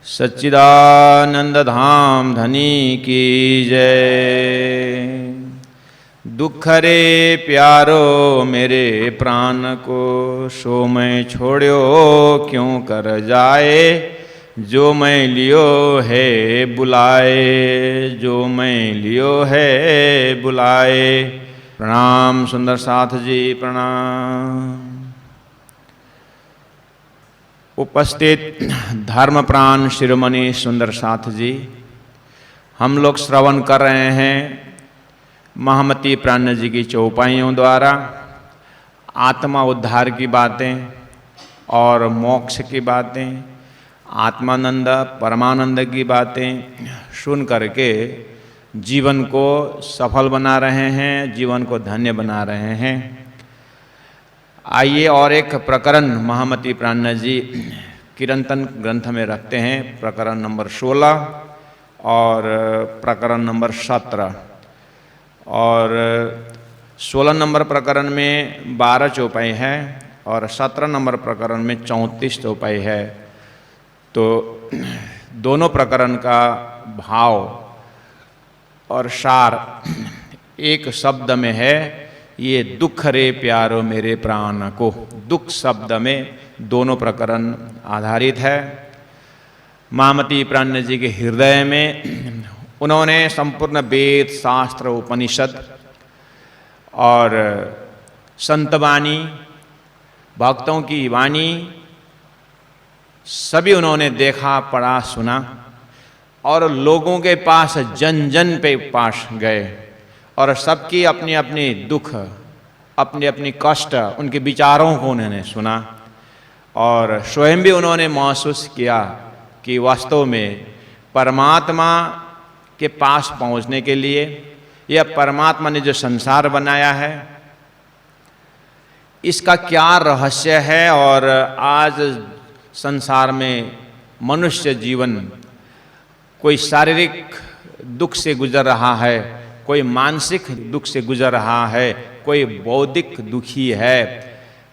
सच्चिदानंद धाम धनी की जय। दुख रे प्यारो मेरे प्राण को, सो मैं छोड़ो क्यों कर जाए। जो मैं लियो है बुलाए, जो मैं लियो है बुलाए। प्रणाम सुंदर साथ जी, प्रणाम। उपस्थित धर्म प्राण शिरोमणि सुंदर साथ जी, हम लोग श्रवण कर रहे हैं महामती प्राण जी की चौपाइयों द्वारा आत्मा उद्धार की बातें और मोक्ष की बातें, आत्मानंद परमानंद की बातें सुन करके जीवन को सफल बना रहे हैं, जीवन को धन्य बना रहे हैं। आइए और एक प्रकरण महामती प्राण जी कीर्तन ग्रंथ में रखते हैं, प्रकरण नंबर 16 और प्रकरण नंबर 17। और 16 नंबर प्रकरण में 12 चौपाई है और 17 नंबर प्रकरण में 34 चौपाई है। तो दोनों प्रकरण का भाव और सार एक शब्द में है, ये दुख रे प्यारो मेरे प्राण को। दुख शब्द में दोनों प्रकरण आधारित है। महामती प्राण जी के हृदय में उन्होंने संपूर्ण वेद शास्त्र उपनिषद और संत वाणी, भक्तों की वाणी सभी उन्होंने देखा, पढ़ा, सुना और लोगों के पास जन जन पे पास गए और सबकी अपनी अपनी दुख, अपनी अपनी कष्ट, उनके विचारों को उन्होंने सुना और स्वयं भी उन्होंने महसूस किया कि वास्तव में परमात्मा के पास पहुंचने के लिए या परमात्मा ने जो संसार बनाया है इसका क्या रहस्य है। और आज संसार में मनुष्य जीवन कोई शारीरिक दुख से गुजर रहा है, कोई मानसिक दुख से गुजर रहा है, कोई बौद्धिक दुखी है।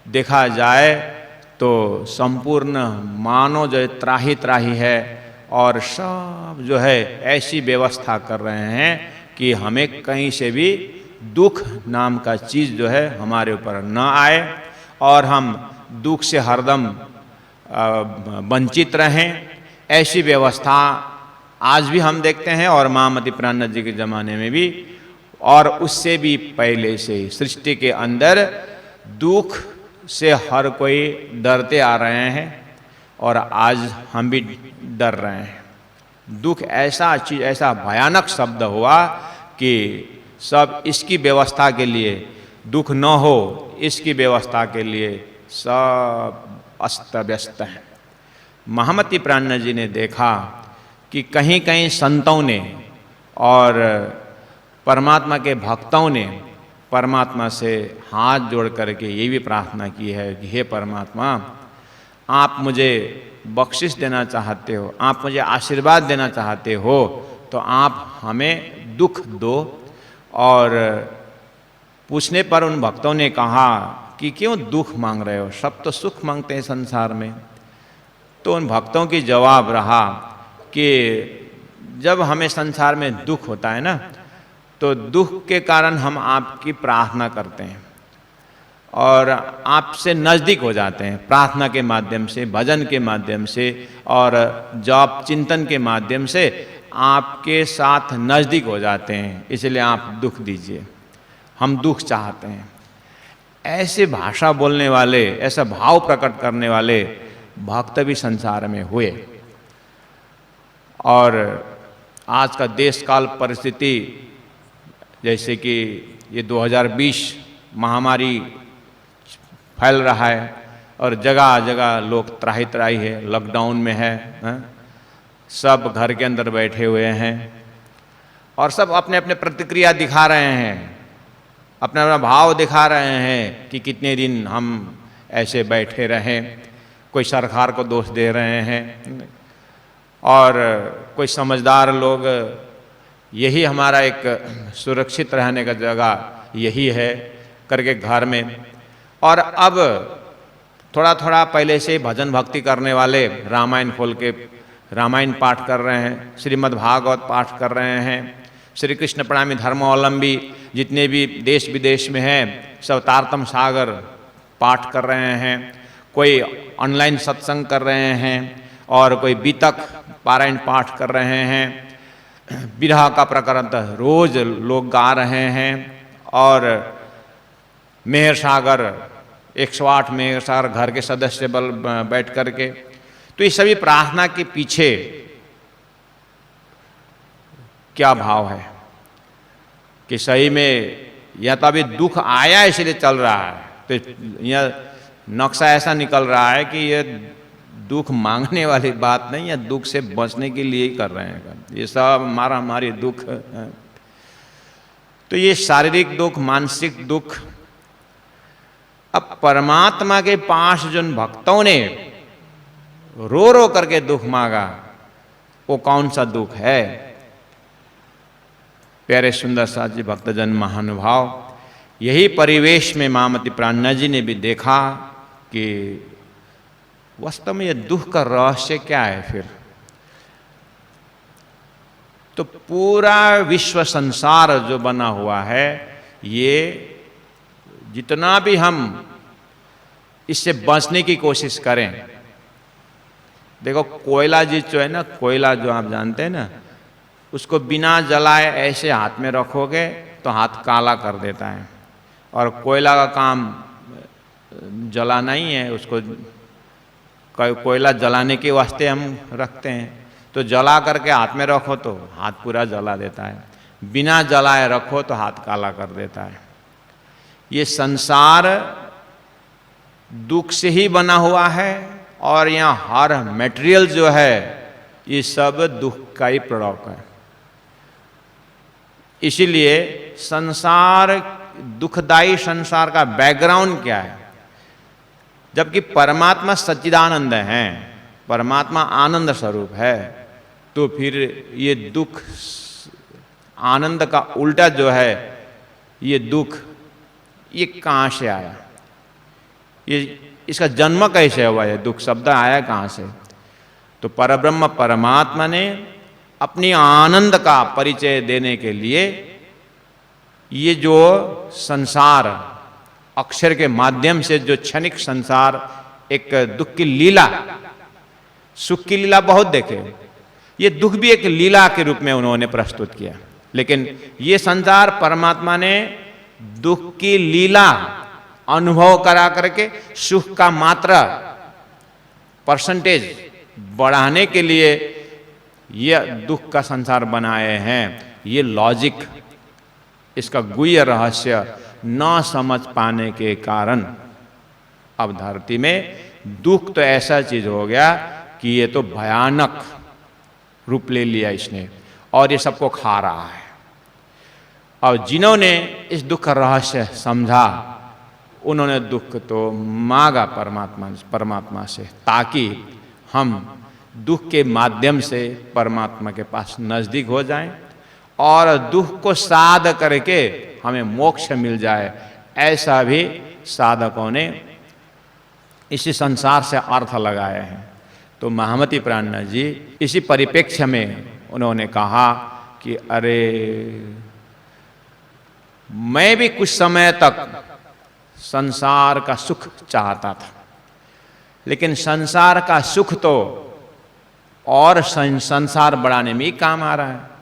देखा जाए तो संपूर्ण मानव जो त्राही त्राही है और सब जो है ऐसी व्यवस्था कर रहे हैं कि हमें कहीं से भी दुख नाम का चीज़ जो है हमारे ऊपर न आए और हम दुख से हरदम वंचित रहें। ऐसी व्यवस्था आज भी हम देखते हैं और महामती प्राण जी के ज़माने में भी और उससे भी पहले से सृष्टि के अंदर दुख से हर कोई डरते आ रहे हैं और आज हम भी डर रहे हैं। दुख ऐसा चीज, ऐसा भयानक शब्द हुआ कि सब इसकी व्यवस्था के लिए, दुख न हो इसकी व्यवस्था के लिए सब अस्त व्यस्त हैं। महामती प्राण जी ने देखा कि कहीं कहीं संतों ने और परमात्मा के भक्तों ने परमात्मा से हाथ जोड़ करके ये भी प्रार्थना की है कि हे परमात्मा, आप मुझे बख्शिश देना चाहते हो, आप मुझे आशीर्वाद देना चाहते हो तो आप हमें दुख दो। और पूछने पर उन भक्तों ने कहा कि क्यों दुख मांग रहे हो, सब तो सुख मांगते हैं संसार में। तो उन भक्तों की जवाब रहा कि जब हमें संसार में दुख होता है ना, तो दुख के कारण हम आपकी प्रार्थना करते हैं और आपसे नज़दीक हो जाते हैं प्रार्थना के माध्यम से, भजन के माध्यम से और जप चिंतन के माध्यम से आपके साथ नज़दीक हो जाते हैं। इसलिए आप दुख दीजिए, हम दुख चाहते हैं। ऐसे भाषा बोलने वाले, ऐसा भाव प्रकट करने वाले भक्त भी संसार में हुए। और आज का देश काल परिस्थिति, जैसे कि ये 2020 महामारी फैल रहा है और जगह जगह लोग त्राही त्राही है, लॉकडाउन में है, सब घर के अंदर बैठे हुए हैं और सब अपने अपने प्रतिक्रिया दिखा रहे हैं, अपना अपना भाव दिखा रहे हैं कि कितने दिन हम ऐसे बैठे रहें। कोई सरकार को दोष दे रहे हैं और कोई समझदार लोग यही हमारा एक सुरक्षित रहने का जगह यही है करके घर में। और अब थोड़ा थोड़ा पहले से भजन भक्ति करने वाले रामायण खोल के रामायण पाठ कर रहे हैं, श्रीमद् भागवत पाठ कर रहे हैं, श्री कृष्ण प्रेमी धर्मावलंबी जितने भी देश विदेश में हैं सब तारतम सागर पाठ कर रहे हैं, कोई ऑनलाइन सत्संग कर रहे हैं और कोई बीतक पारायण पाठ कर रहे हैं, विरह का प्रकरण तो रोज लोग गा रहे हैं और मेहर सागर 108 मेहर सागर घर के सदस्य बल बैठ करके। तो ये सभी प्रार्थना के पीछे क्या भाव है कि सही में या तो अभी दुख आया इसलिए चल रहा है, तो यह नक्शा ऐसा निकल रहा है कि ये दुख मांगने वाली बात नहीं है, दुख से बचने के लिए ही कर रहे हैं, ये सब हमारी दुख है। तो ये शारीरिक दुख, मानसिक दुख। अब परमात्मा के पास जिन भक्तों ने रो रो करके दुख मांगा वो कौन सा दुख है? प्यारे सुंदर साथ जी भक्तजन महानुभाव, यही परिवेश में मामती प्राणनाथ जी ने भी देखा कि वास्तव में ये दुख का रहस्य क्या है। फिर तो पूरा विश्व संसार जो बना हुआ है, ये जितना भी हम इससे बचने की कोशिश करें, देखो कोयला जो है ना, कोयला जो आप जानते हैं ना, उसको बिना जलाए ऐसे हाथ में रखोगे तो हाथ काला कर देता है। और कोयला का काम जलाना ही है, उसको कोयला जलाने के वास्ते हम रखते हैं, तो जला करके हाथ में रखो तो हाथ पूरा जला देता है, बिना जलाए रखो तो हाथ काला कर देता है। ये संसार दुख से ही बना हुआ है और यहाँ हर मटेरियल जो है ये सब दुख का ही प्रोडक्ट है। इसीलिए संसार, दुखदायी संसार का बैकग्राउंड क्या है? जबकि परमात्मा सच्चिदानंद है, परमात्मा आनंद स्वरूप है, तो फिर ये दुख, आनंद का उल्टा जो है ये दुख, ये कहाँ से आया? ये इसका जन्म कैसे हुआ? ये दुख शब्द आया कहाँ से? तो परब्रह्म परमात्मा ने अपनी आनंद का परिचय देने के लिए ये जो संसार अक्षर के माध्यम से जो क्षणिक संसार, एक दुख की लीला, सुख की लीला बहुत देखे, ये दुख भी एक लीला के रूप में उन्होंने प्रस्तुत किया। लेकिन ये संसार परमात्मा ने दुख की लीला अनुभव करा करके सुख का मात्रा परसेंटेज बढ़ाने के लिए ये दुख का संसार बनाए हैं। ये लॉजिक, इसका गुह्य रहस्य न समझ पाने के कारण अब धरती में दुख तो ऐसा चीज हो गया कि ये तो भयानक रूप ले लिया इसने और ये सबको खा रहा है। और जिन्होंने इस दुख का रहस्य समझा उन्होंने दुख तो मांगा परमात्मा से, ताकि हम दुख के माध्यम से परमात्मा के पास नजदीक हो जाएं और दुख को साध करके हमें मोक्ष मिल जाए। ऐसा भी साधकों ने इसी संसार से अर्थ लगाए हैं। तो महामती प्राणनाथ जी इसी परिप्रेक्ष्य में उन्होंने कहा कि अरे, मैं भी कुछ समय तक संसार का सुख चाहता था, लेकिन संसार का सुख तो और संसार बढ़ाने में ही काम आ रहा है।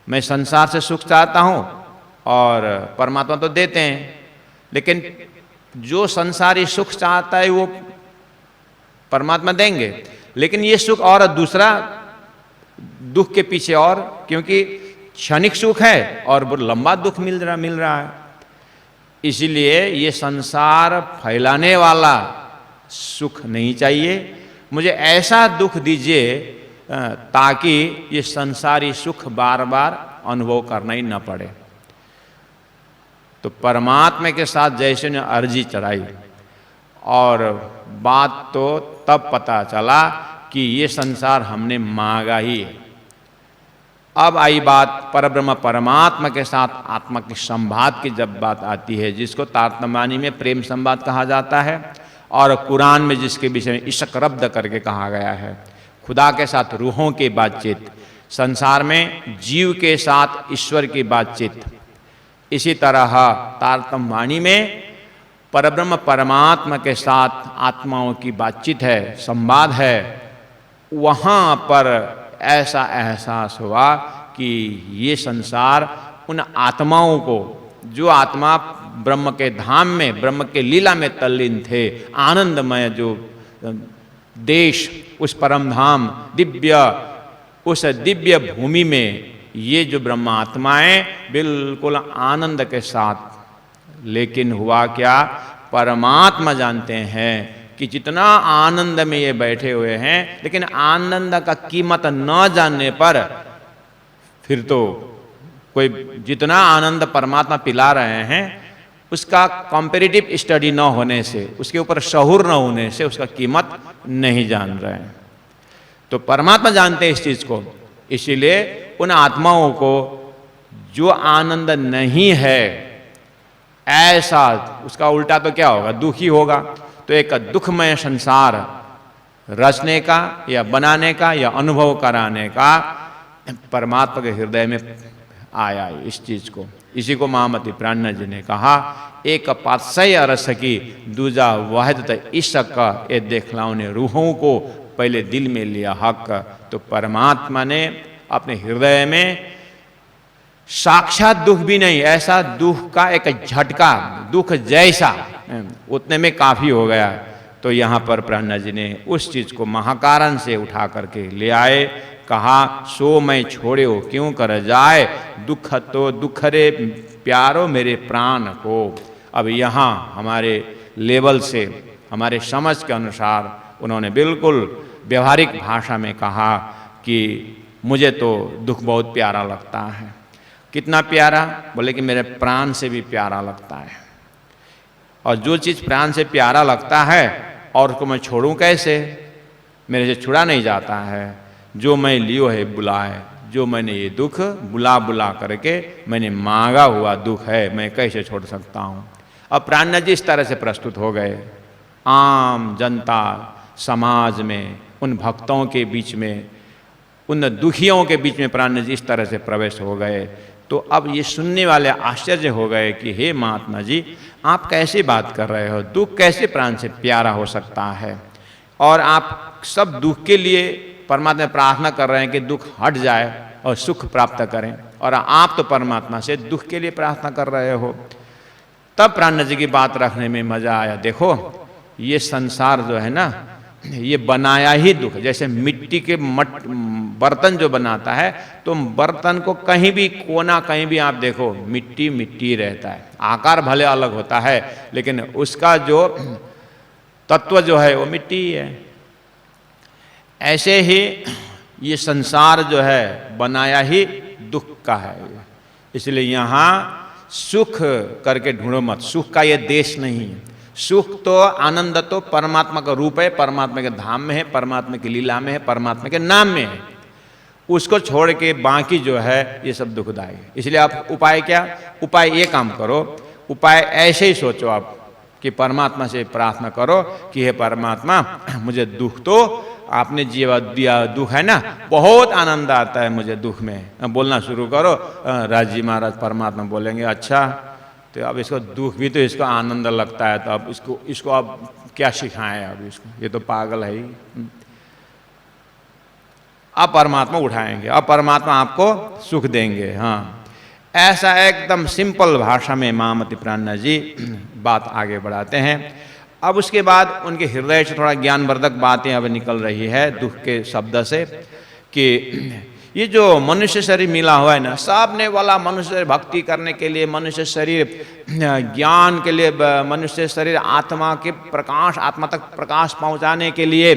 मैं संसार से सुख चाहता हूं और परमात्मा तो देते हैं, लेकिन जो संसारी सुख चाहता है वो परमात्मा देंगे, लेकिन ये सुख और दूसरा दुख के पीछे, और क्योंकि क्षणिक सुख है और बहुत लंबा दुख मिल रहा है। इसीलिए ये संसार फैलाने वाला सुख नहीं चाहिए, मुझे ऐसा दुख दीजिए ताकि ये संसारी सुख बार बार अनुभव करना ही न पड़े। तो परमात्मा के साथ जैसे ने अर्जी चढ़ाई और बात तो तब पता चला कि ये संसार हमने मांगा ही है। अब आई बात परब्रह्म परमात्मा के साथ आत्मा के संवाद की जब बात आती है, जिसको तारतम्यानी में प्रेम संवाद कहा जाता है और कुरान में जिसके विषय में इश्क रब्द करके कहा गया है, खुदा के साथ रूहों की बातचीत, संसार में जीव के साथ ईश्वर की बातचीत। इसी तरह तारतम्य वाणी में परब्रह्म परमात्मा के साथ आत्माओं की बातचीत है, संवाद है। वहाँ पर ऐसा एहसास हुआ कि ये संसार उन आत्माओं को, जो आत्मा ब्रह्म के धाम में, ब्रह्म के लीला में तल्लीन थे, आनंदमय जो देश, उस परम धाम दिव्य, उस दिव्य भूमि में ये जो ब्रह्म आत्माएं बिल्कुल आनंद के साथ। लेकिन हुआ क्या, परमात्मा जानते हैं कि जितना आनंद में ये बैठे हुए हैं, लेकिन आनंद का कीमत न जानने पर फिर तो कोई जितना आनंद परमात्मा पिला रहे हैं उसका कंपैरेटिव स्टडी न होने से, उसके ऊपर शहूर न होने से उसका कीमत नहीं जान रहे हैं। तो परमात्मा जानते हैं इस चीज को, इसीलिए उन आत्माओं को जो आनंद नहीं है, ऐसा उसका उल्टा तो क्या होगा, दुखी होगा। तो एक दुखमय संसार रचने का या बनाने का या अनुभव कराने का परमात्मा के हृदय में आया इस चीज को। इसी को महामती प्राणनाथ जी ने कहा, एक पातशाही अरस की दूजा वाहिद इश्क का ये देखलाओं ने रूहों को पहले दिल में लिया हक। तो परमात्मा ने अपने हृदय में साक्षात दुख भी नहीं, ऐसा दुख का एक झटका, दुख जैसा, उतने में काफी हो गया। तो यहाँ पर प्राणनाथ जी ने उस चीज को महाकारण से उठा करके ले आए। कहा, सो मैं छोड़ो क्यों कर जाए, दुख तो दुख रे प्यारो मेरे प्राण को। अब यहाँ हमारे लेवल से, हमारे समझ के अनुसार उन्होंने बिल्कुल व्यवहारिक भाषा में कहा कि मुझे तो दुख बहुत प्यारा लगता है। कितना प्यारा, बोले कि मेरे प्राण से भी प्यारा लगता है। और जो चीज़ प्राण से प्यारा लगता है और उसको मैं छोड़ूं कैसे, मेरे से छुड़ा नहीं जाता है। जो मैं लियो है बुलाए, जो मैंने ये दुख बुला बुला करके मैंने मांगा हुआ दुख है, मैं कैसे छोड़ सकता हूँ। अब प्राणनाथ जी इस तरह से प्रस्तुत हो गए, आम जनता समाज में, उन भक्तों के बीच में, उन दुखियों के बीच में प्राणनाथ जी इस तरह से प्रवेश हो गए। तो अब ये सुनने वाले आश्चर्य हो गए कि हे महात्मा जी, आप कैसे बात कर रहे हो, दुख कैसे प्राण से प्यारा हो सकता है। और आप सब दुख के लिए परमात्मा से प्रार्थना कर रहे हैं कि दुख हट जाए और सुख प्राप्त करें, और आप तो परमात्मा से दुख के लिए प्रार्थना कर रहे हो। तब प्राणनाथ जी की बात रखने में मजा आया। देखो ये संसार जो है ना, ये बनाया ही दुख। जैसे मिट्टी के बर्तन जो बनाता है, तो बर्तन को कहीं भी कोना कहीं भी आप देखो, मिट्टी मिट्टी रहता है। आकार भले अलग होता है लेकिन उसका जो तत्व जो है वो मिट्टी ही है। ऐसे ही ये संसार जो है बनाया ही दुख का है। इसलिए यहाँ सुख करके ढूंढो मत, सुख का ये देश नहीं है। सुख तो आनंद तो परमात्मा का रूप है, परमात्मा के धाम में है, परमात्मा की लीला में है, परमात्मा के नाम में है। उसको छोड़ के बाकी जो है ये सब दुखदायी है। इसलिए आप उपाय क्या, उपाय ये काम करो, उपाय ऐसे ही सोचो आप कि परमात्मा से प्रार्थना करो कि हे परमात्मा, मुझे दुख तो आपने जीवा दिया, दुख है ना, बहुत आनंद आता है मुझे दुख में। बोलना शुरू करो, राजी महाराज परमात्मा बोलेंगे अच्छा, तो अब इसको दुख भी तो इसको आनंद लगता है, तो अब इसको अब क्या सिखाएं, अब इसको, ये तो पागल है ही। अब परमात्मा उठाएंगे, अब परमात्मा आपको सुख देंगे। हाँ, ऐसा एकदम सिंपल भाषा में महामती प्राणनाथ जी बात आगे बढ़ाते हैं। अब उसके बाद उनके हृदय से थोड़ा ज्ञानवर्धक बातें अब निकल रही है दुख के शब्द से, कि ये जो मनुष्य शरीर मिला हुआ है ना, सब ने वाला मनुष्य शरीर भक्ति करने के लिए, मनुष्य शरीर ज्ञान के लिए, मनुष्य शरीर आत्मा के प्रकाश, आत्मा तक प्रकाश पहुंचाने के लिए,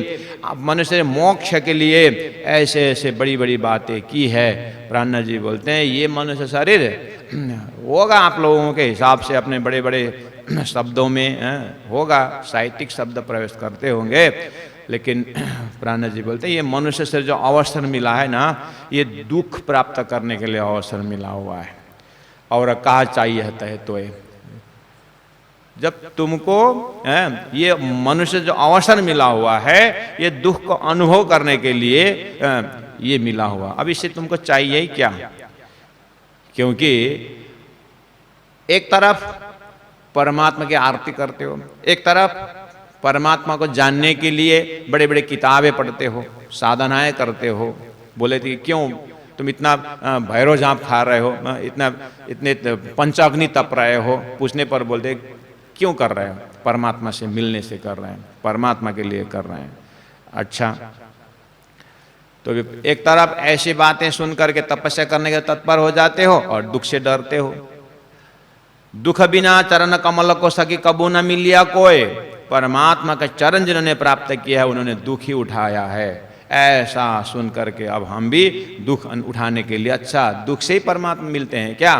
मनुष्य शरीर मोक्ष के लिए, ऐसे ऐसे बड़ी बड़ी बातें की है। प्राणनाथ जी बोलते हैं ये मनुष्य शरीर होगा आप लोगों के हिसाब से अपने बड़े बड़े शब्दों में होगा, साहित्यिक शब्द प्रवेश करते होंगे, लेकिन प्राणनाथ जी बोलते हैं ये मनुष्य से जो अवसर मिला है ना, ये दुख प्राप्त करने के लिए अवसर मिला हुआ है। और कहा चाहिए है तो जब तुमको ये मनुष्य जो अवसर मिला हुआ है ये दुख को अनुभव करने के लिए ये मिला हुआ, अब इससे तुमको चाहिए ही क्या? क्योंकि एक तरफ परमात्मा की आरती करते हो, एक तरफ परमात्मा को जानने के लिए बड़े बड़े किताबें पढ़ते हो, साधनाएं करते हो। बोले थे क्यों तुम इतना भैरव जाप खा रहे हो, इतने पंचाग्नि तप रहे हो? पूछने पर बोलते क्यों कर रहे हो? परमात्मा से मिलने से कर रहे हैं, परमात्मा के लिए कर रहे हैं। अच्छा, तो एक तरफ ऐसी बातें सुन करके तपस्या करने के तत्पर हो जाते हो और दुख से डरते हो। दुख बिना चरण कमल को सकी कबू न मिलिया कोई, परमात्मा का चरण जिन्होंने प्राप्त किया है उन्होंने दुख ही उठाया है। ऐसा सुन करके अब हम भी दुख उठाने के लिए, अच्छा दुख से ही परमात्मा मिलते हैं क्या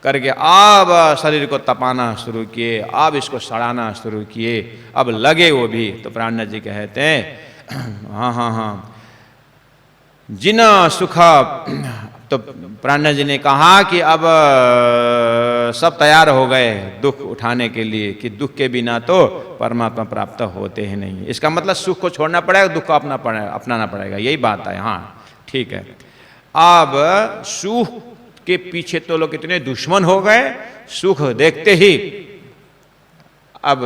करके अब शरीर को तपाना शुरू किए, अब इसको सड़ाना शुरू किए, अब लगे वो भी। तो प्राणनाथ जी कहते हैं हाँ, जिन सुख, तो प्राणनाथ जी ने कहा कि अब सब तैयार हो गए दुख उठाने के लिए, कि दुख के बिना तो परमात्मा प्राप्त होते ही नहीं। इसका मतलब सुख को छोड़ना पड़ेगा, दुख को अपनाना पड़ेगा, यही बात है। हाँ ठीक है। अब सुख के पीछे तो लोग इतने दुश्मन हो गए, सुख देखते ही अब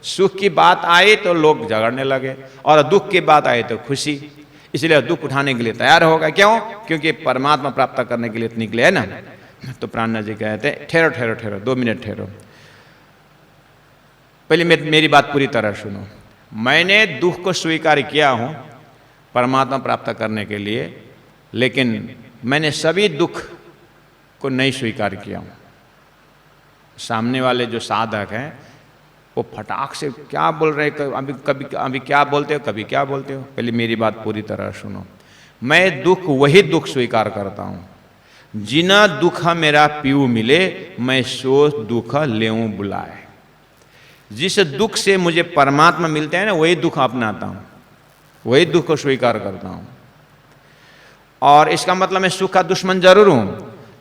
सुख की बात आई तो लोग झगड़ने लगे और दुख की बात आई तो खुशी, इसलिए दुख उठाने के लिए तैयार होगा। क्यों? क्योंकि परमात्मा प्राप्त करने के लिए निकले है ना। तो प्राणनाथ जी कहते हैं ठहरो ठहरो ठहरो, 2 मिनट ठहरो, पहले मेरी बात पूरी तरह सुनो। मैंने दुख को स्वीकार किया हूं परमात्मा प्राप्त करने के लिए, लेकिन मैंने सभी दुख को नहीं स्वीकार किया हूं। सामने वाले जो साधक हैं वो फटाक से क्या बोल रहे हैं, अभी क्या बोलते हो, कभी क्या बोलते हो। पहले मेरी बात पूरी तरह सुनो। मैं दुख वही दुख स्वीकार करता हूं जिना दुख मेरा पीऊ मिले, मैं सो दुख लेऊं बुलाए। जिस दुख से मुझे परमात्मा मिलते हैं ना, वही दुख अपनाता हूं, वही दुख को स्वीकार करता हूं। और इसका मतलब मैं सुख का दुश्मन जरूर हूं,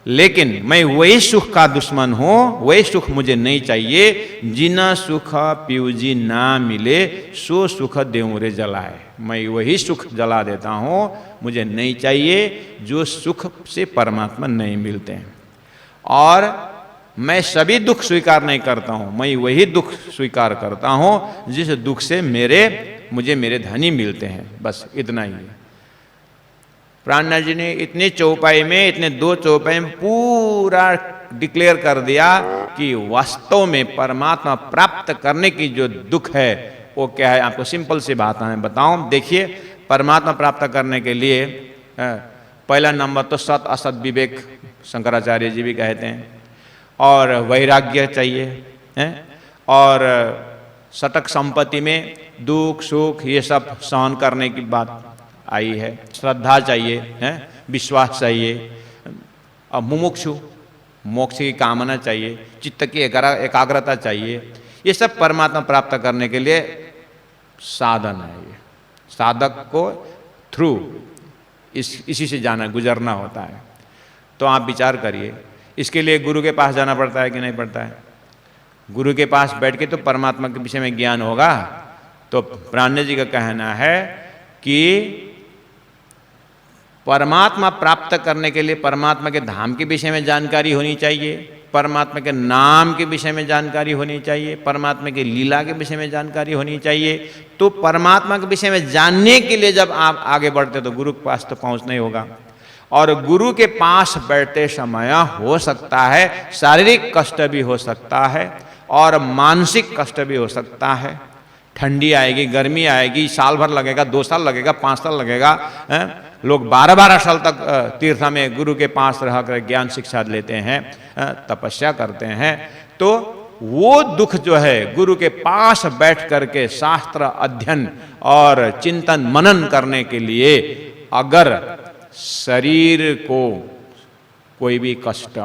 लेकिन मैं वही सुख का दुश्मन हूं, वही सुख मुझे नहीं चाहिए। जिना सुख पीऊजी ना मिले, सो सुख देऊं रे जलाए। मैं वही सुख जला देता हूं, मुझे नहीं चाहिए जो सुख से परमात्मा नहीं मिलते हैं। और मैं सभी दुख स्वीकार नहीं करता हूं, मैं वही दुख स्वीकार करता हूं जिस दुख से मुझे मेरे धनी मिलते हैं। बस इतना ही है। प्राणनाथ जी ने इतनी चौपाई में, इतने 2 चौपाई में पूरा डिक्लेयर कर दिया कि वास्तव में परमात्मा प्राप्त करने की जो दुख है वो क्या है। आपको सिंपल सी बात मैं बताऊं, देखिए परमात्मा प्राप्त करने के लिए पहला नंबर तो सत असत विवेक, शंकराचार्य जी भी कहते हैं, और वैराग्य चाहिए है, और सटक संपत्ति में दुख सुख ये सब सहन करने की बात आई है। श्रद्धा चाहिए है, विश्वास चाहिए, और मुमुक्षु मोक्ष की कामना चाहिए, चित्त की एकाग्रता चाहिए। ये सब परमात्मा प्राप्त करने के लिए साधन है। ये साधक को थ्रू इसी से जाना गुजरना होता है। तो आप विचार करिए, इसके लिए गुरु के पास जाना पड़ता है कि नहीं पड़ता है? गुरु के पास बैठ के तो परमात्मा के विषय में ज्ञान होगा। तो प्राणनाथ जी का कहना है कि परमात्मा प्राप्त करने के लिए परमात्मा के धाम के विषय में जानकारी होनी चाहिए, परमात्मा के नाम के विषय में जानकारी होनी चाहिए, परमात्मा की लीला के विषय में जानकारी होनी चाहिए। तो परमात्मा के विषय में जानने के लिए जब आप आगे बढ़ते तो गुरु के पास तो पहुंच नहीं होगा। और गुरु के पास बैठते समय हो सकता है शारीरिक कष्ट भी हो सकता है और मानसिक कष्ट भी हो सकता है। ठंडी आएगी, गर्मी आएगी, साल भर लगेगा, 2 साल लगेगा, 5 साल लगेगा। लोग 12-12 साल तक तीर्थ में गुरु के पास रहकर ज्ञान शिक्षा लेते हैं, तपस्या करते हैं। तो वो दुख जो है गुरु के पास बैठ करके शास्त्र अध्ययन और चिंतन मनन करने के लिए अगर शरीर को कोई भी कष्ट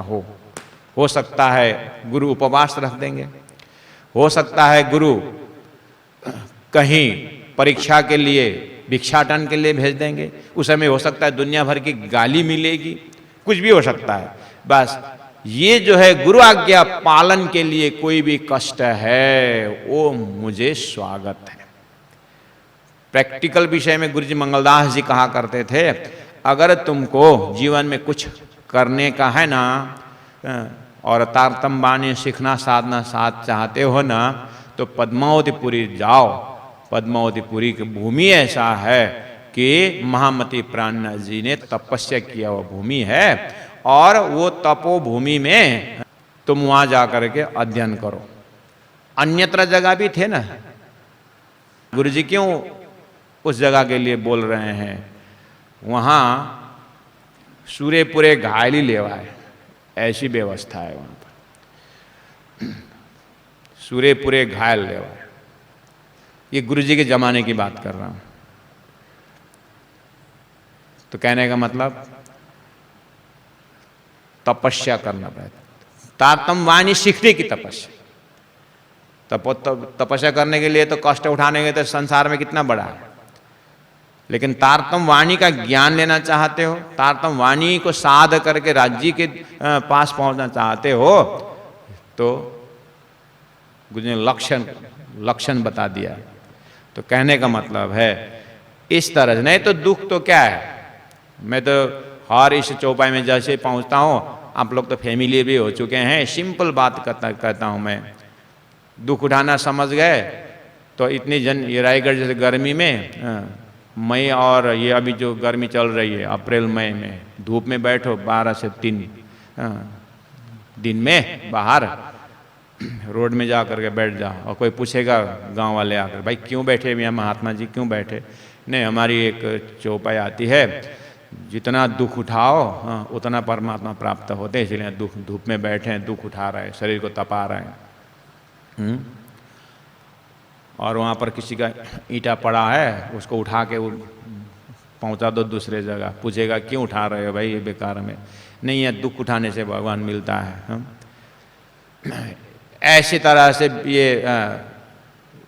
हो सकता है गुरु उपवास रख देंगे, हो सकता है गुरु कहीं परीक्षा के लिए भिक्षाटन के लिए भेज देंगे। उस समय हो सकता है दुनिया भर की गाली मिलेगी, कुछ भी हो सकता है। बस ये जो है गुरु आज्ञा पालन के लिए कोई भी कष्ट है वो मुझे स्वागत है। प्रैक्टिकल विषय में गुरु जी मंगलदास जी कहा करते थे, अगर तुमको जीवन में कुछ करने का है ना और तारतम बानी सीखना साधना साथ चाहते हो ना, तो पद्मावतीपुरी जाओ। पद्मावतीपुरी की भूमि ऐसा है कि महामती प्राणनाथ जी ने तपस्या किया हुआ भूमि है, और वो तपोभूमि में तुम वहां जाकर के अध्ययन करो। अन्यत्र जगह भी थे ना, गुरु जी क्यों उस जगह के लिए बोल रहे हैं? वहां सूर्यपुरे घायली लेवा है, ऐसी व्यवस्था है वहां पर। सूर्यपुरे घायल लेवा है। ये गुरु जी के जमाने की बात कर रहा हूं। तो कहने का मतलब तपस्या करना पड़ेगा। तारतम वाणी सीखने की तपस्या। तपस्या करने के लिए तो कष्ट उठाने के तो संसार में कितना बड़ा है, लेकिन तारतम वाणी का ज्ञान लेना चाहते हो, तारतम वाणी को साध करके राज्य के पास पहुंचना चाहते हो, तो गुरु ने लक्षण बता दिया। तो कहने का मतलब है इस तरह से, नहीं तो दुख तो क्या है। मैं तो हर इस चौपाई में जैसे पहुंचता हूं, आप लोग तो फैमिली भी हो चुके हैं, सिंपल बात कहता हूं मैं। दुख उठाना समझ गए तो इतनी ये रायगढ़ जैसे गर्मी में मई, और ये अभी जो गर्मी चल रही है अप्रैल मई में, धूप में बैठो 12 से 3 दिन में बाहर रोड में जा करके बैठ जाओ, और कोई पूछेगा गांव वाले आकर, भाई क्यों बैठे भैया महात्मा जी, क्यों बैठे? नहीं, हमारी एक चौपाई आती है, जितना दुख उठाओ उतना परमात्मा प्राप्त होते हैं, इसलिए धूप में बैठे हैं, दुख उठा रहे हैं, शरीर को तपा रहे हैं। और वहाँ पर किसी का ईंटा पड़ा है, उसको उठा के पहुँचा दो दूसरे जगह, पूछेगा क्यों उठा रहे हो भाई, ये बेकार में नहीं है, दुख उठाने से भगवान मिलता है। ऐसी तरह से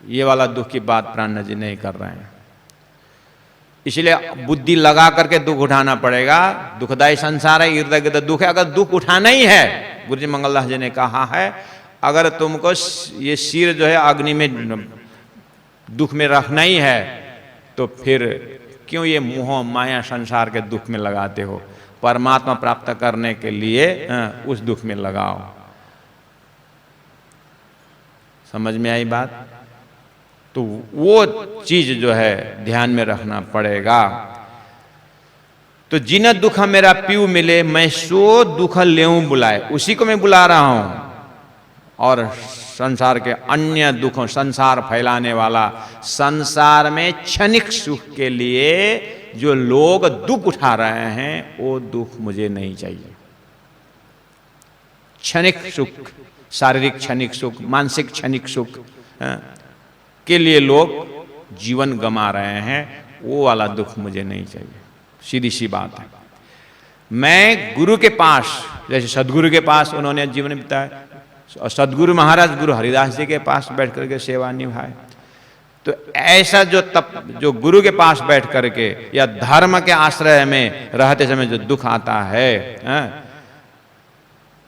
ये वाला दुख की बात प्राणनाथ जी नहीं कर रहे हैं। इसलिए बुद्धि लगा करके दुख उठाना पड़ेगा। दुखदायी संसार है, इर्द गिर्द दुख है। अगर दुख उठाना ही है, गुरु जी मंगलदास जी ने कहा है, अगर तुमको ये सिर जो है अग्नि में दुख में रखना ही है, तो फिर क्यों ये मोह माया संसार के दुख में लगाते हो? परमात्मा प्राप्त करने के लिए उस दुख में लगाओ। समझ में आई बात? तो वो चीज जो है ध्यान में रखना पड़ेगा। तो जिन दुख मेरा पीऊ मिले, मैं सो दुख लेऊं बुलाए, उसी को मैं बुला रहा हूं। और संसार के अन्य दुखों, संसार फैलाने वाला, संसार में क्षणिक सुख के लिए जो लोग दुख उठा रहे हैं, वो दुख मुझे नहीं चाहिए। क्षणिक सुख, शारीरिक क्षणिक सुख, मानसिक क्षणिक सुख के लिए लोग जीवन गंवा रहे हैं, वो वाला दुख मुझे नहीं चाहिए। सीधी सी बात है। मैं गुरु के पास, जैसे सदगुरु के पास उन्होंने जीवन बिताया, और सदगुरु महाराज गुरु हरिदास जी के पास बैठ करके सेवा निभाए, तो ऐसा जो गुरु के पास बैठ करके या धर्म के आश्रय में रहते समय जो दुख आता है,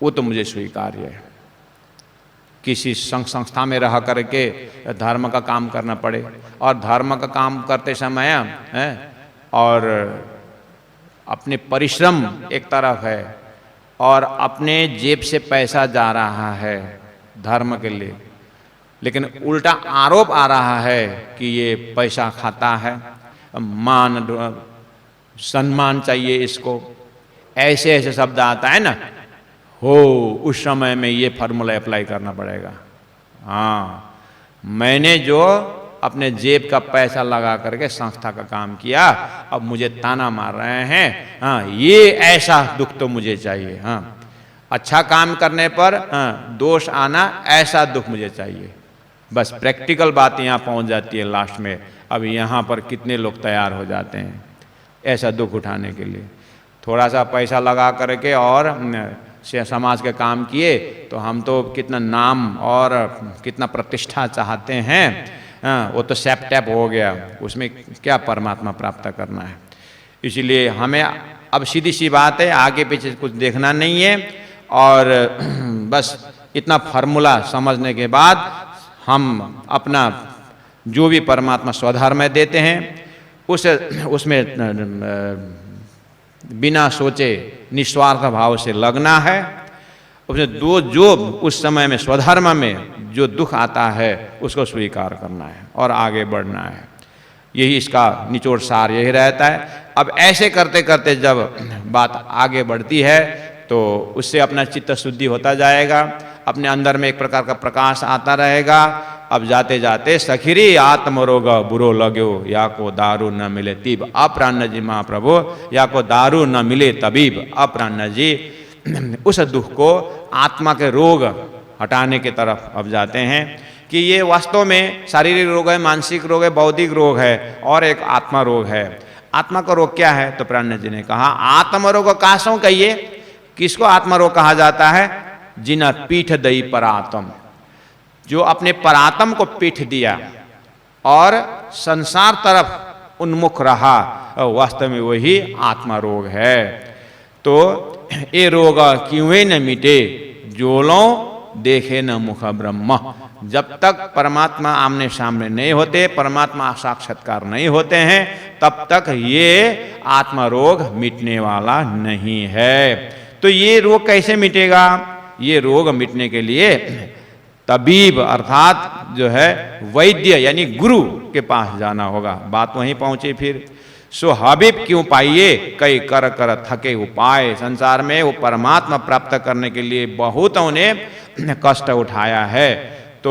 वो तो मुझे स्वीकार्य है। किसी संस्था में रह करके धर्म का काम करना पड़े, और धर्म का काम करते समय और अपने परिश्रम एक तरफ है, और अपने जेब से पैसा जा रहा है धर्म के लिए, लेकिन उल्टा आरोप आ रहा है कि ये पैसा खाता है, मान सम्मान चाहिए इसको, ऐसे ऐसे शब्द आता है ना, हो उस समय में ये फार्मूला अप्लाई करना पड़ेगा। हाँ, मैंने जो अपने जेब का पैसा लगा करके संस्था का काम किया, अब मुझे ताना मार रहे हैं, हाँ ये ऐसा दुख तो मुझे चाहिए। हाँ, अच्छा काम करने पर दोष आना, ऐसा दुख मुझे चाहिए। बस प्रैक्टिकल बात यहाँ पहुँच जाती है लास्ट में। अब यहाँ पर कितने लोग तैयार हो जाते हैं ऐसा दुख उठाने के लिए? थोड़ा सा पैसा लगा करके और समाज के काम किए, तो हम तो कितना नाम और कितना प्रतिष्ठा चाहते हैं, वो तो सैप टैप हो गया, उसमें क्या परमात्मा प्राप्त करना है। इसलिए हमें अब सीधी सी बात है, आगे पीछे कुछ देखना नहीं है, और बस इतना फार्मूला समझने के बाद हम अपना जो भी परमात्मा स्वधर्म में देते हैं उसमें बिना सोचे निस्वार्थ भाव से लगना है। उसमें जो उस समय में स्वधर्म में जो दुख आता है उसको स्वीकार करना है और आगे बढ़ना है। यही इसका निचोड़ सार यही रहता है। अब ऐसे करते करते जब बात आगे बढ़ती है तो उससे अपना चित्त शुद्धि होता जाएगा, अपने अंदर में एक प्रकार का प्रकाश आता रहेगा। अब जाते जाते सखिरी आत्मरोग बुरो लगो या को दारू न मिले तबीब। अप्राण जी महाप्रभु या को दारू न मिले तबीब। अप्राण जी उस दुख को आत्मा के रोग हटाने की तरफ अब जाते हैं कि ये वास्तव में शारीरिक रोग है, मानसिक रोग है, बौद्धिक रोग है और एक आत्मा रोग है। आत्मा का रोग क्या है? तो प्राण जी ने कहा आत्म रोग कासों कहिए। किसको आत्मा रोग कहा जाता है? जिना पीठ दई परातम, जो अपने परातम को पीठ दिया और संसार तरफ उन्मुख रहा, वास्तव में वही आत्मा रोग है। तो ये रोग क्यों न मिटे जोलो देखे न मुख ब्रह्म। जब तक परमात्मा आमने सामने नहीं होते, परमात्मा साक्षात्कार नहीं होते हैं, तब तक ये आत्मा रोग मिटने वाला नहीं है। तो ये रोग कैसे मिटेगा? ये रोग मिटने के लिए तबीब अर्थात जो है वैद्य यानी गुरु के पास जाना होगा। बात वहीं पहुंची फिर। सो हबीब क्यों पाइए कई कर कर थके उपाय। संसार में वो परमात्मा प्राप्त करने के लिए बहुतों ने कष्ट उठाया है, तो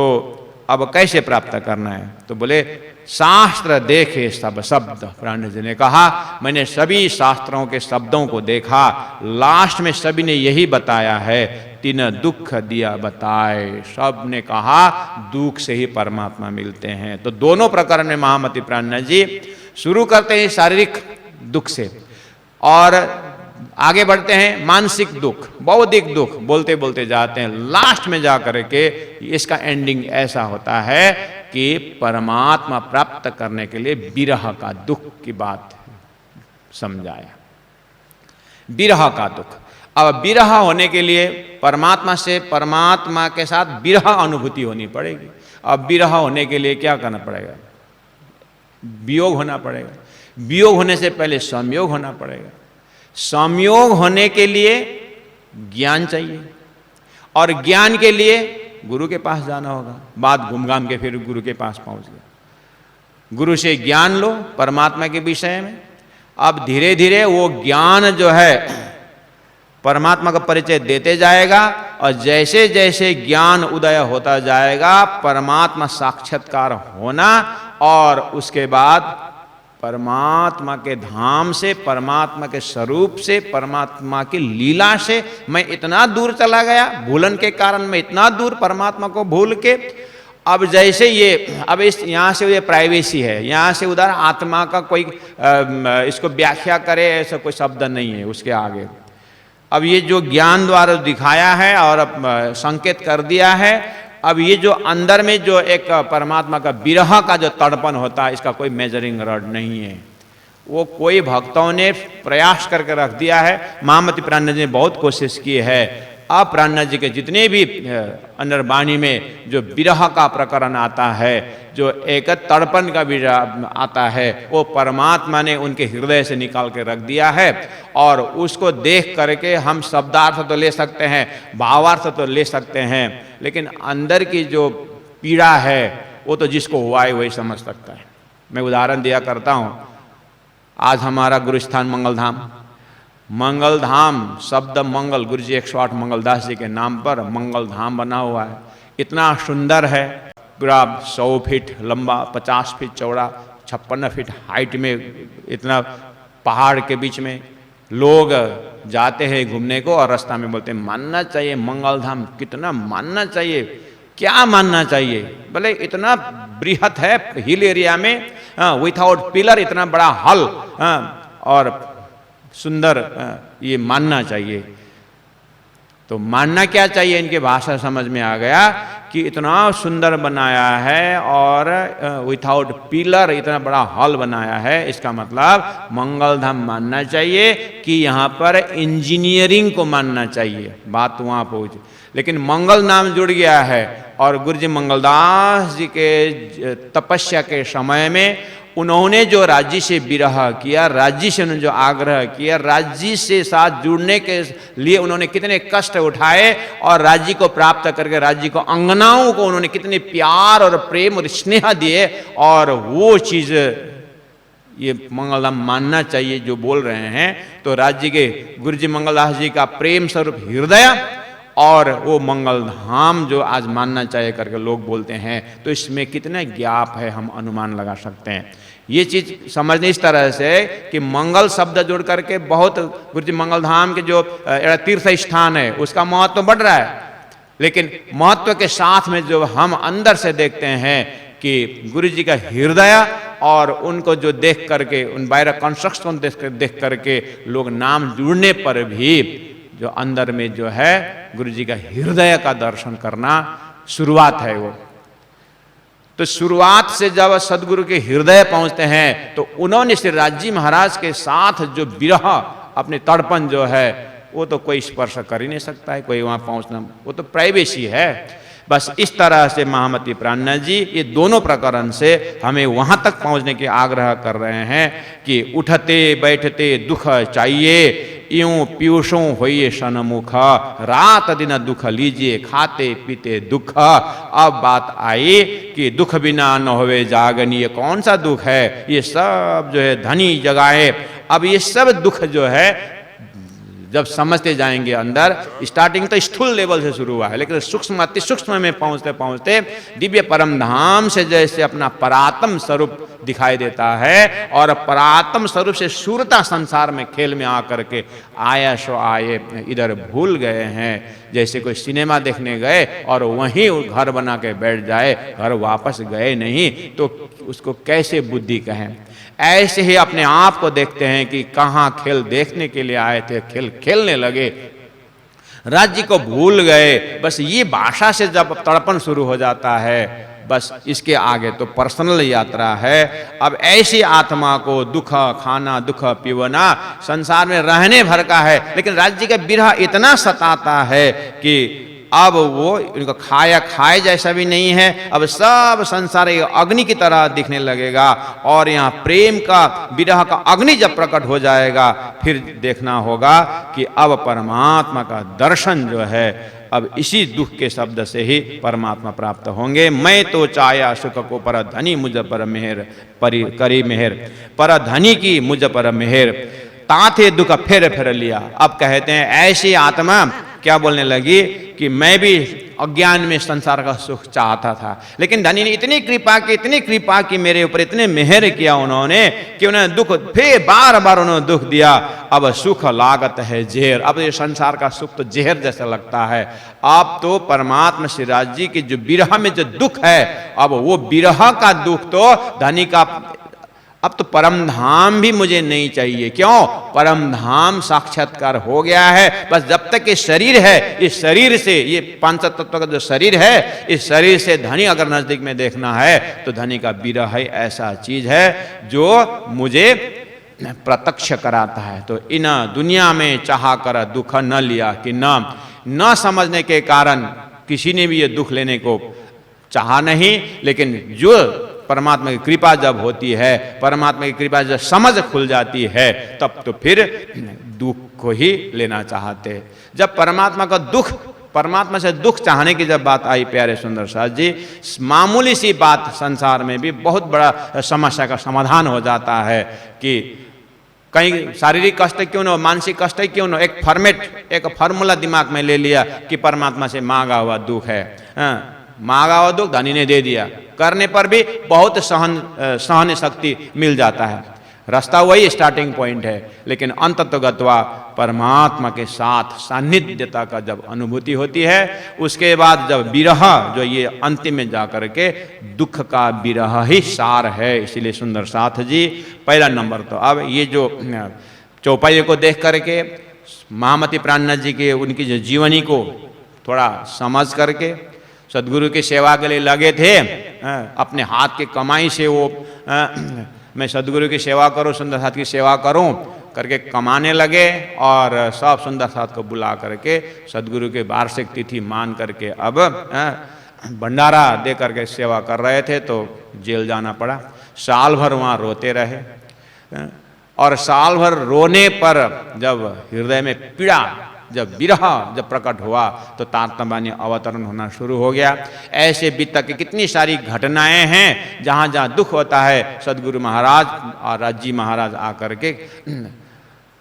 अब कैसे प्राप्त करना है? तो बोले शास्त्र देखे सब शब्द। प्राण जी ने कहा मैंने सभी शास्त्रों के शब्दों को देखा, लास्ट में सभी ने यही बताया है तीन दुख दिया बताए। सब ने कहा दुख से ही परमात्मा मिलते हैं। तो दोनों प्रकरण में महामति प्राण जी शुरू करते हैं शारीरिक दुख से और आगे बढ़ते हैं मानसिक दुख, बौद्धिक दुख, बोलते बोलते जाते हैं। लास्ट में जाकर के इसका एंडिंग ऐसा होता है कि परमात्मा प्राप्त करने के लिए विरह का दुख की बात समझाया। विरह का दुख। अब विरह होने के लिए परमात्मा से, परमात्मा के साथ विरह अनुभूति होनी पड़ेगी। अब विरह होने के लिए क्या करना पड़ेगा? वियोग होना पड़ेगा। वियोग होने से पहले संयोग होना पड़ेगा। संयोग होने के लिए ज्ञान चाहिए और ज्ञान के लिए गुरु के पास जाना होगा। बात घूम घाम के फिर गुरु के पास पहुंच गया। गुरु से ज्ञान लो परमात्मा के विषय में। अब धीरे धीरे वो ज्ञान जो है परमात्मा का परिचय देते जाएगा और जैसे जैसे ज्ञान उदय होता जाएगा परमात्मा साक्षात्कार होना और उसके बाद परमात्मा के धाम से, परमात्मा के स्वरूप से, परमात्मा की लीला से मैं इतना दूर चला गया, भूलन के कारण मैं इतना दूर परमात्मा को भूल के। अब जैसे ये अब इस यहाँ से ये प्राइवेसी है, यहाँ से उधर आत्मा का कोई इसको व्याख्या करे ऐसा कोई शब्द नहीं है उसके आगे। अब ये जो ज्ञान द्वारा दिखाया है और संकेत कर दिया है, अब ये जो अंदर में जो एक परमात्मा का विरह का जो तड़पन होता है इसका कोई मेजरिंग रॉड नहीं है। वो कोई भक्तों ने प्रयास करके रख दिया है। महामति प्राण जी ने बहुत कोशिश की है। अब प्राण जी के जितने भी अंदर वाणी में जो विरह का प्रकरण आता है, जो एक तड़पन का विरह आता है, वो परमात्मा ने उनके हृदय से निकाल के रख दिया है। और उसको देख करके हम शब्दार्थ तो ले सकते हैं, भावार्थ तो ले सकते हैं, लेकिन अंदर की जो पीड़ा है वो तो जिसको हुआ है वही समझ सकता है। मैं उदाहरण दिया करता हूँ। आज हमारा गुरुस्थान मंगलधाम, मंगलधाम शब्द मंगल, गुरु जी 108 मंगलदास जी के नाम पर मंगलधाम बना हुआ है। इतना सुंदर है, पूरा 100 फीट लंबा, 50 फीट चौड़ा, 56 फीट हाइट में, इतना पहाड़ के बीच में। लोग जाते हैं घूमने को और रास्ता में बोलते हैं मानना चाहिए मंगलधाम, कितना मानना चाहिए, क्या मानना चाहिए? बोले इतना बृहत है हिल एरिया में, विथआउट पिलर, इतना बड़ा हल और सुंदर, ये मानना चाहिए। तो मानना क्या चाहिए, इनके भाषा समझ में आ गया कि इतना सुंदर बनाया है और विथआउट पिलर इतना बड़ा हॉल बनाया है, इसका मतलब मंगल धाम मानना चाहिए कि यहाँ पर इंजीनियरिंग को मानना चाहिए। बात वहाँ पहुँची, लेकिन मंगल नाम जुड़ गया है और गुरु जी मंगलदास जी के तपस्या के समय में उन्होंने जो राज्य से विरह किया, राज्य से उन्होंने जो आग्रह किया, राज्य से साथ जुड़ने के लिए उन्होंने कितने कष्ट उठाए और राज्य को प्राप्त करके राज्य को अंगनाओं को उन्होंने कितने प्यार और प्रेम और स्नेह दिए, और वो चीज़ ये मंगलधाम मानना चाहिए जो बोल रहे हैं। तो राज्य के गुरु जी मंगलदास जी का प्रेम स्वरूप हृदय और वो मंगल धाम जो आज मानना चाहिए करके लोग बोलते हैं, तो इसमें कितना गैप है हम अनुमान लगा सकते हैं। ये चीज़ समझने इस तरह से कि मंगल शब्द जुड़ करके बहुत गुरु जी मंगल धाम के जो तीर्थ स्थान है उसका महत्व बढ़ रहा है, लेकिन महत्व के साथ में जो हम अंदर से देखते हैं कि गुरु जी का हृदय और उनको जो देख करके उन बाहर कंस्ट्रक्शन देख करके लोग नाम जुड़ने पर भी जो अंदर में जो है गुरु जी का हृदय का दर्शन करना शुरुआत है वो। तो शुरुआत से जब सदगुरु के हृदय पहुंचते हैं तो उन्होंने श्री राजी महाराज के साथ जो विरह अपने तड़पन जो है वो तो कोई स्पर्श कर ही नहीं सकता है, कोई वहां पहुंचना वो तो प्राइवेसी है। बस इस तरह से महामती प्राणनाथ जी ये दोनों प्रकरण से हमें वहां तक पहुंचने के आग्रह कर रहे हैं कि उठते बैठते दुख चाहिए, यूं पीयूषों होइए सन्मुख, रात दिन दुख लीजिए, खाते पीते दुख। अब बात आई कि दुख बिना न होवे जागन, ये कौन सा दुख है, ये सब जो है धनी जगाए। अब ये सब दुख जो है जब समझते जाएंगे अंदर, स्टार्टिंग तो स्थूल लेवल से शुरू हुआ है, लेकिन सूक्ष्म अति सूक्ष्म में पहुंचते पहुंचते दिव्य परम धाम से जैसे अपना परात्म स्वरूप दिखाई देता है, और परात्म स्वरूप से शूरता संसार में खेल में आकर के आया सो आए, इधर भूल गए हैं। जैसे कोई सिनेमा देखने गए और वहीं घर बना के बैठ जाए, घर वापस गए नहीं, तो उसको कैसे बुद्धि कहें। ऐसे ही अपने आप को देखते हैं कि कहाँ खेल देखने के लिए आए थे, खेल खेलने लगे, राज्य को भूल गए। बस ये भाषा से जब तड़पन शुरू हो जाता है, बस इसके आगे तो पर्सनल यात्रा है। अब ऐसी आत्मा को दुख खाना दुख पीवना संसार में रहने भर का है, लेकिन राज्य का विरह इतना सताता है कि अब वो इनको खाया खाए जैसा भी नहीं है। अब सब संसार अग्नि की तरह दिखने लगेगा, और यहाँ प्रेम का विरह का अग्नि जब प्रकट हो जाएगा फिर देखना होगा कि अब परमात्मा का दर्शन जो है अब इसी दुख के शब्द से ही परमात्मा प्राप्त होंगे। मैं तो चाया सुख को पर धनी मुझ पर मेहर करी मेहर, पर धनी की मुझ पर मेहर, ताथे दुख फेर फेर लिया। अब कहते हैं ऐसी आत्मा क्या बोलने लगी कि मैं भी अज्ञान में संसार का सुख चाहता था, लेकिन धनी ने इतनी कृपा की मेरे ऊपर इतने मेहर किया उन्होंने कि उन्हें दुख फिर बार बार उन्होंने दुख दिया। अब सुख लागत है जहर, अब ये संसार का सुख तो जहर जैसा लगता है। अब तो परमात्मा श्री राज जी के जो विरह में जो दुख है, अब वो विरह का दुख तो धनी का, अब तो परम धाम भी मुझे नहीं चाहिए। क्यों? परम धाम साक्षात्कार हो गया है। बस जब तक ये शरीर है, इस शरीर से, ये पंच तत्व का जो शरीर है, इस शरीर से धनी अगर नजदीक में देखना है तो धनी का विरह ही ऐसा चीज है जो मुझे प्रत्यक्ष कराता है। तो इन दुनिया में चाह कर दुख न लिया कि न समझने के कारण किसी ने भी ये दुख लेने को चाहा नहीं, लेकिन जो परमात्मा की कृपा जब होती है, परमात्मा की कृपा जब समझ खुल जाती है, तब तो फिर दुख को ही लेना चाहते। जब परमात्मा का दुख, परमात्मा से दुख चाहने की जब बात आई प्यारे सुंदर साथ जी, मामूली सी बात संसार में भी बहुत बड़ा समस्या का समाधान हो जाता है कि कहीं शारीरिक कष्ट क्यों न, मानसिक कष्ट क्यों न, एक फॉर्मूला दिमाग में ले लिया कि परमात्मा से मांगा हुआ दुख है, मांगा हुआ दुख धनी ने दे दिया, करने पर भी बहुत सहन शक्ति मिल जाता है। रास्ता वही स्टार्टिंग पॉइंट है, लेकिन अंततोगत्वा परमात्मा के साथ सान्निध्यता का जब अनुभूति होती है, उसके बाद जब विरह जो ये अंतिम में जाकर के दुख का विरह ही सार है। इसीलिए सुंदर साथ जी पहला नंबर तो अब ये जो चौपाइयों को देख करके महामती प्राणनाथ जी के उनकी जो जीवनी को थोड़ा समझ करके सदगुरु की सेवा के लिए लगे थे। अपने हाथ की कमाई से वो मैं सदगुरु की सेवा करूं, सुंदर साथ की सेवा करूं करके कमाने लगे और सब सुंदर साथ को बुला करके सदगुरु के वार्षिक तिथि मान करके अब भंडारा दे करके सेवा कर रहे थे तो जेल जाना पड़ा। साल भर वहाँ रोते रहे और साल भर रोने पर जब हृदय में पीड़ा, जब विरह जब प्रकट हुआ तो तारतम्य अवतरण होना शुरू हो गया। ऐसे बीतक की कितनी सारी घटनाएं हैं जहाँ जहाँ दुख होता है सदगुरु महाराज और राजी महाराज आकर के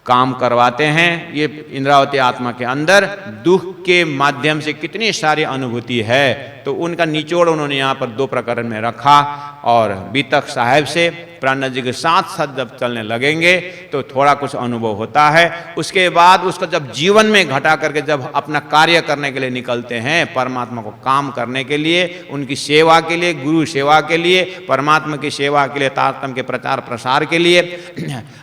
काम करवाते हैं। ये इंद्रावती आत्मा के अंदर दुख के माध्यम से कितनी सारी अनुभूति है तो उनका निचोड़ उन्होंने यहाँ पर 2 प्रकरण में रखा। और बीतक साहब से प्राणनाथ जी के साथ साथ जब चलने लगेंगे तो थोड़ा कुछ अनुभव होता है। उसके बाद उसको जब जीवन में घटा करके जब अपना कार्य करने के लिए निकलते हैं, परमात्मा को काम करने के लिए, उनकी सेवा के लिए, गुरु सेवा के लिए, परमात्मा की सेवा के लिए, तारतम्य के प्रचार प्रसार के लिए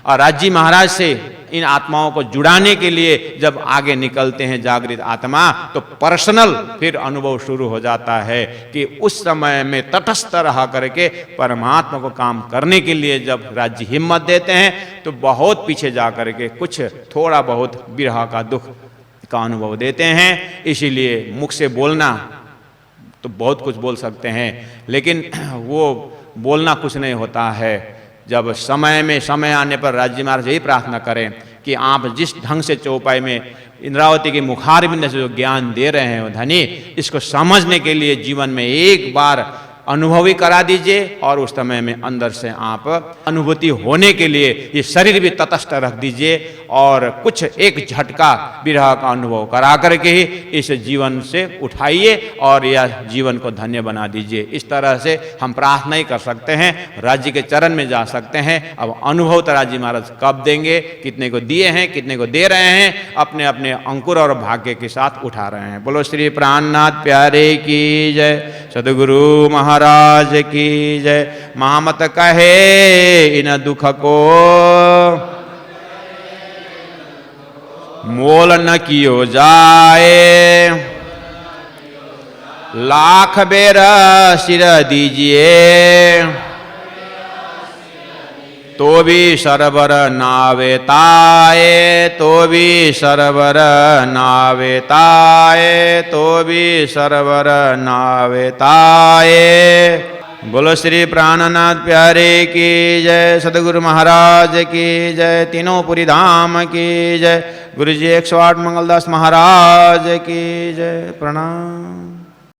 और राजी महाराज से इन आत्माओं को जुड़ाने के लिए जब आगे निकलते हैं जागृत आत्मा तो पर्सनल फिर अनुभव शुरू हो जाता है कि उस समय में तटस्थ रह करके परमात्मा को काम करने के लिए जब राज्य हिम्मत देते हैं तो बहुत पीछे जा करके कुछ थोड़ा बहुत विरह का दुख का अनुभव देते हैं। इसीलिए मुख से बोलना तो बहुत कुछ बोल सकते हैं लेकिन वो बोलना कुछ नहीं होता है। जब समय आने पर राज्य महाराज यही प्रार्थना करें कि आप जिस ढंग से चौपाई में इंद्रावती के मुखारबिंद से जो ज्ञान दे रहे हैं धनी, इसको समझने के लिए जीवन में एक बार अनुभवी करा दीजिए और उस समय में अंदर से आप अनुभूति होने के लिए ये शरीर भी तटस्थ रख दीजिए और कुछ एक झटका विरह का अनुभव करा करके ही इस जीवन से उठाइए और यह जीवन को धन्य बना दीजिए। इस तरह से हम प्रार्थना ही कर सकते हैं, राज्य के चरण में जा सकते हैं। अब अनुभव तो राज्य महाराज कब देंगे, कितने को दिए हैं, कितने को दे रहे हैं, अपने अपने अंकुर और भाग्य के साथ उठा रहे हैं। बोलो श्री प्राणनाथ प्यारे की जय, सदगुरु महाराज की जय। महामत कहे इन दुख को मोल न कियो जाए, लाख बेर सिर दीजिए तो भी सरबर नावेताए, तो भी सरबर नावेताए, तो भी सरबर नावेताए। बोलो श्री प्राणनाथ प्यारे की जय, सदगुरु महाराज की जय, तीनों पुरी धाम की जय, गुरु जी 108 मंगलदास महाराज की जय। प्रणाम।